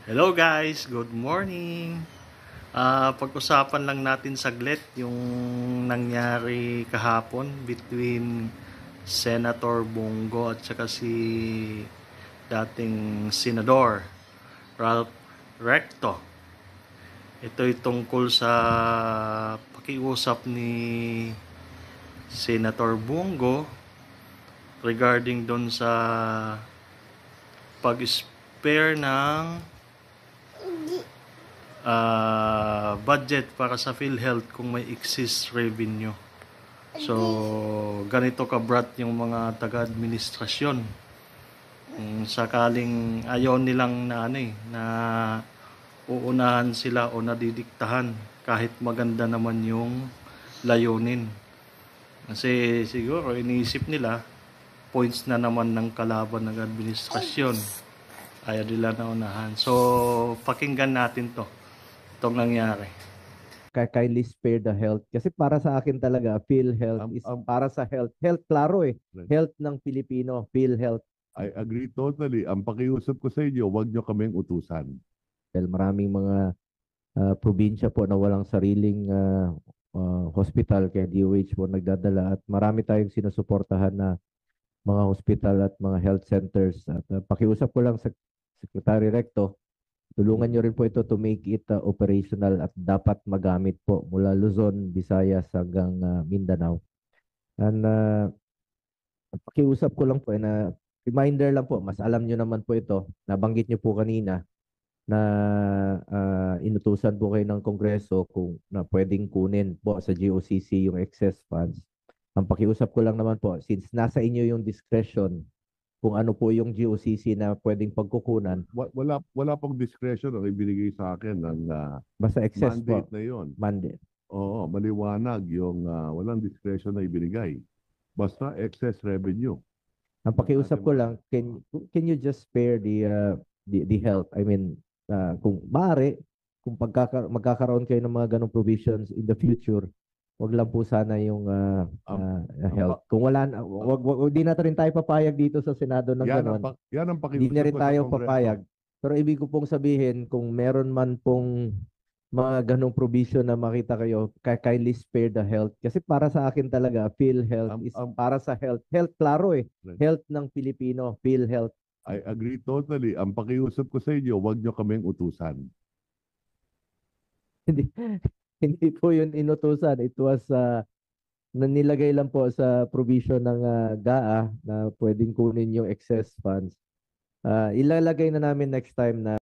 Hello guys, good morning. Pag-usapan lang natin saglit yung nangyari kahapon between Senator Bongo at saka si dating Senador Ralph Recto. Ito'y tungkol sa pakiusap ni Senator Bongo regarding doon sa pag-spare ng budget para sa PhilHealth kung may excess revenue. So, ganito kabrat yung mga taga-administrasyon. Kung sakaling ayaw nilang na uunahan sila o nadidiktahan kahit maganda naman yung layunin. Kasi siguro iniisip nila points na naman ng kalaban ng administrasyon. Ayaw nila na unahan. So, pakinggan natin to. Itong nangyari. Kindly spare the health. Kasi para sa akin talaga, PhilHealth is para sa health. Health, klaro eh. Right. Health ng Pilipino, PhilHealth. I agree totally. Ang pakiusap ko sa inyo, huwag nyo kaming utusan. Dahil maraming mga probinsya po na walang sariling hospital, kaya DOH po nagdadala at marami tayong sinusuportahan na mga hospital at mga health centers. At pakiusap ko lang sa Secretary Recto, tulungan nyo rin po ito to make it operational at dapat magamit po mula Luzon, Visayas hanggang Mindanao. And pakiusap ko lang po na reminder lang po, mas alam nyo naman po ito, nabanggit nyo po kanina na inutusan po kayo ng Kongreso kung na pwedeng kunin po sa GOCC yung excess funds. Ang pakiusap ko lang naman po, since nasa inyo yung discretion kung ano po yung GOCC na pwedeng pagkukunan. Wala pong discretion ang ibinigay sa akin ng Basta excess mandate po. na yon. Mandate. Oo, maliwanag yung walang discretion na ibinigay. Basta excess revenue. Ang pakiusap ko lang, can you just spare the health? I mean, kung maaari, kung magkakaroon kayo ng mga ganong provisions in the future, wag lang po sana yung health. Kung wala, di na rin tayo papayag dito sa Senado ng ganon. Yan ang Hindi pakiusap na rin ko sa tayo Kongreso. papayag. Pero ibig ko pong sabihin, kung meron man pong mga ganong provision na makita kayo, kindly spare the health. Kasi para sa akin talaga, PhilHealth is para sa health. Health, klaro eh. Right. Health ng Pilipino, PhilHealth. I agree totally. Ang pakiusap ko sa inyo, huwag nyo kaming utusan. Hindi po yun inutusan. It was nanilagay lang po sa provision ng GAA na pwedeng kunin yung excess funds. Ilalagay na namin next time na